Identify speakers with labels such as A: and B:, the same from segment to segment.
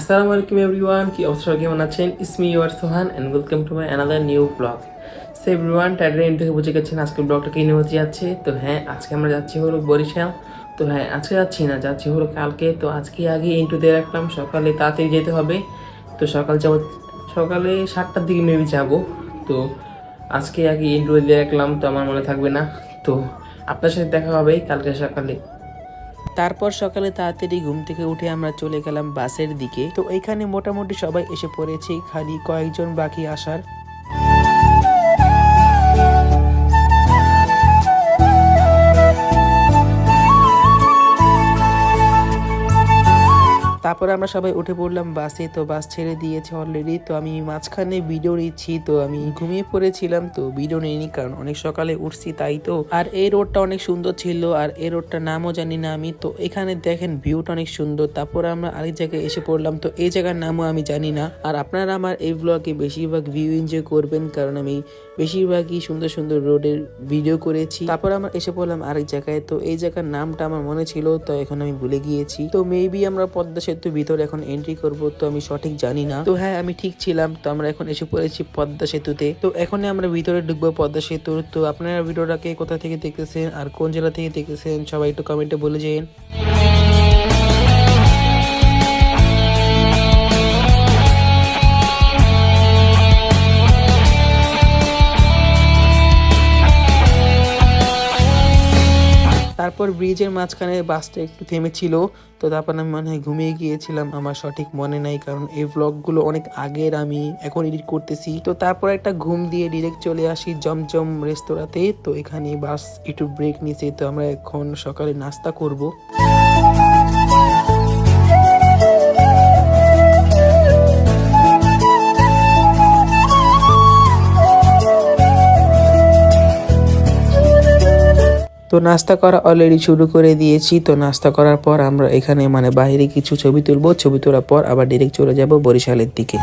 A: আসসালামু আলাইকুম এভরিওয়ান, কি অবস্থা, কেমন আছেন? It's me your Sohan and welcome to my another new blog. So everyone, title end থেকে বুঝে গেছেন আজকে ব্লগটা কী নিয়ে হতে যাচ্ছে। তো হ্যাঁ, আজকে আমরা যাচ্ছি হলো বরিশাল। তো হ্যাঁ, আজকে যাচ্ছি না, যাচ্ছি হলো কালকে। তো আজকে আগে ইন্টু দিয়ে রাখলাম, সকালে তাড়াতাড়ি যেতে হবে। তো সকালে 7টার দিকে মেবি যাবো। তো আজকে আগে ইন্টু দিয়ে রাখলাম, তো আমার মনে থাকবে না। তো আপনার সাথে দেখা হবে কালকে সকালে। তারপর সকালে তাড়াতাড়ি ঘুম থেকে উঠে আমরা চলে গেলাম বাসের দিকে। তো এখানে মোটামুটি সবাই এসে পড়েছে, খালি কয়েকজন বাকি আসার। তারপরে আমরা সবাই উঠে পড়লাম বাসে। তো বাস ছেড়ে দিয়েছে অলরেডি। তো আমি মাঝখানে ভিডিও নিচ্ছি, তো আমি ঘুমিয়ে পড়েছিলাম, তো ভিডিও নিইনি কারণ অনেক সকালে উঠছি তাই। তো আর এই রোডটা অনেক সুন্দর ছিল, আর এই রোডটার নামও জানি না আমি। তো এখানে দেখেন ভিউটা অনেক সুন্দর। তারপরে আমরা আরেক জায়গায় এসে পড়লাম, তো এই জায়গার নামও আমি জানি না। আর আপনারা আমার এই ব্লগে বেশিরভাগ ভিউ এনজয় করবেন, কারণ আমি বেশিরভাগই সুন্দর সুন্দর রোডের ভিডিও করেছি। তারপর আমরা এসে পড়লাম আরেক জায়গায়। তো এই জায়গার নামটা আমার মনে ছিল, তো এখন আমি ভুলে গিয়েছি। তো মেবি আমরা পদ্মা সেতু ভিতরে এখন এন্ট্রি করব, তো আমি সঠিক জানি না। তো হ্যাঁ, আমি ঠিক ছিলাম। তো আমরা এখন এসে পড়েছি পদ্মা সেতুতে। তো এখন আমরা ভিতরে ঢুকবো পদ্মা সেতুর। তো আপনারা ভিডিওটাকে কোথা থেকে দেখতেছেন আর কোন জেলা থেকে দেখতেছেন সবাই একটু কমেন্টে বলে যান। তারপর ব্রিজের মাঝখানে বাসটা একটু থেমেছিল। তো তারপর আমি মনে হয় ঘুমিয়ে গিয়েছিলাম, আমার সঠিক মনে নাই, কারণ এই ব্লগগুলো অনেক আগের, আমি এখন এডিট করতেছি। তো তারপর একটা ঘুম দিয়ে ডিরেক্ট চলে আসি জমজম রেস্তোরাঁতে। তো এখানে বাস একটু ব্রেক নিছে, তো আমরা এখন সকালে নাস্তা করব। তো নাস্তা করা অলরেডি শুরু করে দিয়েছি। তো নাস্তা করার পর আমরা এখানে বাইরে কিছু ছবি তুলবো। ছবি তোলার পর আবার ডিরেক্ট চলে যাব বরিশালের দিকে।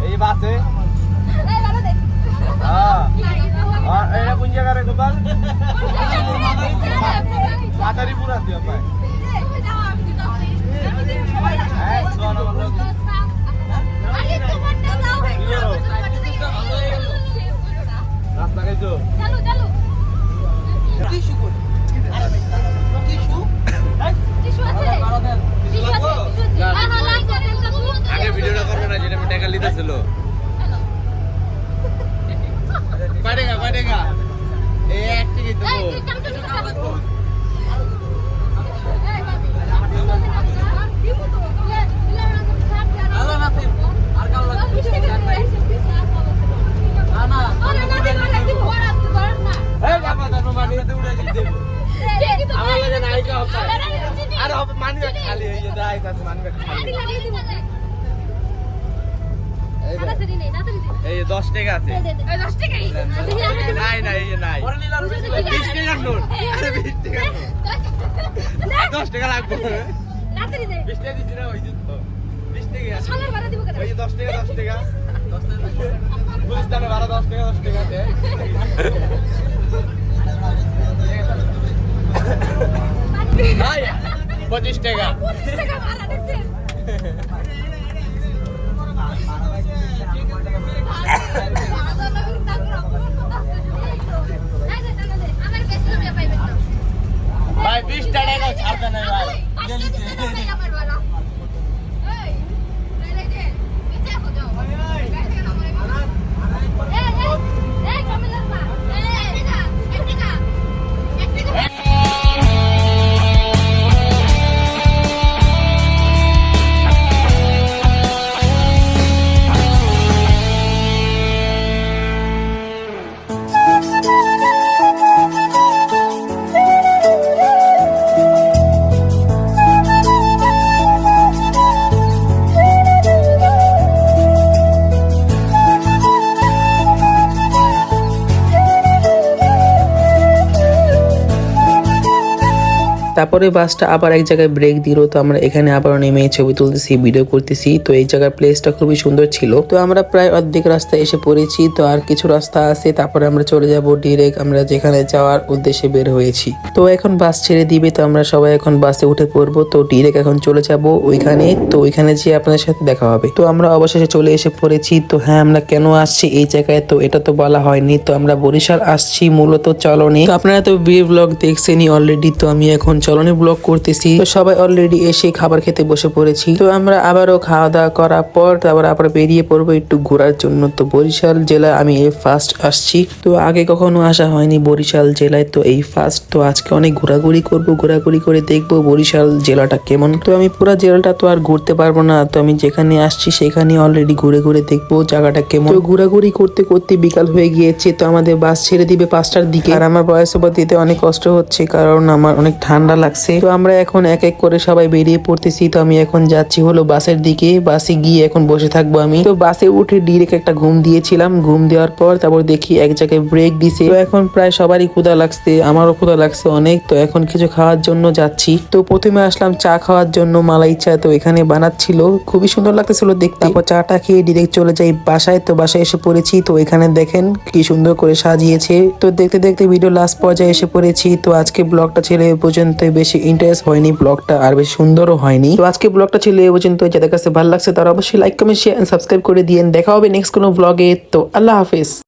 B: এই বাসে এটা কোন জায়গা রে গোপাল? মাতারিপুর আছে ভাই। রাস্তা খাইছো? আগে ভিডিওটা করবে না, যেটা আমি টাকা লিতেছিল। কয় টাকা? এই এক টিকিট দেবো। এই 10 টাকা আছে। 10 টাকাই নাই 20 টাকার নোট। আরে 20 টাকা 10 টাকা লাগবে। 20 টাকা দিছি না, হইছে তো 20 টাকা আছে। শালার ভাড়া দিব কত? ওই 10 টাকা 10 টাকা গুলিস্তানে ভাড়া 10 টাকা 10 টাকা আছে। ভাই 25 টাকা 25 টাকা ভাড়া দেখছেন? ভাই 20 টাকা ছাড়বে না ভাই।
A: তারপরে বাসটা আবার এক জায়গায় ব্রেক দিল, তো আমরা এখানে আবার নেমে ছবি তুলতেছি, ভিডিও করতেছি। তো এই জায়গার প্লেসটা খুবই সুন্দর ছিল। তো আমরা প্রায় অর্ধেক রাস্তায় এসে পড়েছি, তো আর কিছু রাস্তা আছে, তারপরে আমরা চলে যাব ডিরেক্ট আমরা যেখানে যাওয়ার উদ্দেশ্যে বের হয়েছি। তো এখন বাস ছেড়ে দিবে, তো আমরা সবাই এখন বাসে উঠে পড়বো। তো ডিরেক্ট এখন চলে যাব ওইখানে, তো ওইখানে যেয়ে আপনাদের সাথে দেখা হবে। তো আমরা অবশেষে চলে এসে পড়েছি। তো হ্যাঁ, আমরা কেন আসছি এই জায়গায় তো এটা তো বলা হয়নি। তো আমরা বরিশাল আসছি মূলত চলনে। তো আপনারা তো বিয়ে ব্লগ দেখছেনই অলরেডি, তো আমি এখন চলনে ব্লগ করতেছি। তো সবাই অলরেডি এসে খাবার খেতে বসে পড়েছি। তো আমরা আবারও খাওয়া দাওয়া করার পর তারপর আবার বেরিয়ে পড়বো একটু ঘোরার জন্য। তো বরিশাল জেলা আমি এই ফার্স্ট আসছি, তো আগে কখনো আসা হয়নি বরিশাল জেলায়, তো এই ফার্স্ট। তো আজকে অনেক ঘোরাঘুরি করবো, ঘোরাঘুরি করে দেখবো বরিশাল জেলাটা কেমন। তো আমি পুরো জেলাটা তো আর ঘুরতে পারবো না, তো আমি যেখানে আসছি সেখানে অলরেডি ঘুরে ঘুরে দেখবো জায়গাটা কেমন। তো ঘোরাঘুরি করতে করতে বিকাল হয়ে গিয়েছে, তো আমাদের বাস ছেড়ে দিবে 5টার দিকে। আর আমার বয়স দিতে অনেক কষ্ট হচ্ছে কারণ আমার অনেক ঠান্ডা লাগছে। তো আমরা এখন এক এক করে সবাই বেরিয়ে পড়তেছি। তো আমি এখন যাচ্ছি হলো বাসের দিকে, বাসে গিয়ে এখন বসে থাকবো আমি। তো বাসে উঠে ডিরেক্ট একটা ঘুম দিয়েছিলাম, ঘুম দেওয়ার পর তারপর দেখি এক জায়গায় ব্রেক দিছে। তো এখন প্রায় সবারই ক্ষুধা লাগছে, আমারও ক্ষুধা লাগছে অনেক। তো এখন কিছু খাওয়ার জন্য যাচ্ছি। তো প্রথমে আসলাম চা খাওয়ার জন্য, মালাই চা। তো এখানে বানাচ্ছিল, খুবই সুন্দর লাগতেছিল দেখতে। তারপর চাটা খেয়ে ডিরেক্ট চলে যাই বাসায়। তো বাসায় এসে পড়েছি, তো এখানে দেখেন কি সুন্দর করে সাজিয়েছে। তো দেখতে দেখতে ভিডিও লাস্ট পর্যায়ে এসে পড়েছি। তো আজকে ব্লগটা ছিল এ পর্যন্ত, বেশি ইন্টারেস্ট হয়নি ব্লগটা, আর বেশি সুন্দরও হয়নি। তো আজকে ব্লগটা ছিল এ পর্যন্ত। যাদের কাছে ভালো লাগছে তারা অবশ্যই like comment share and subscribe করে দিয়েন। দেখা হবে নেক্সট কোনো ব্লগে। তো আল্লাহ হাফেজ।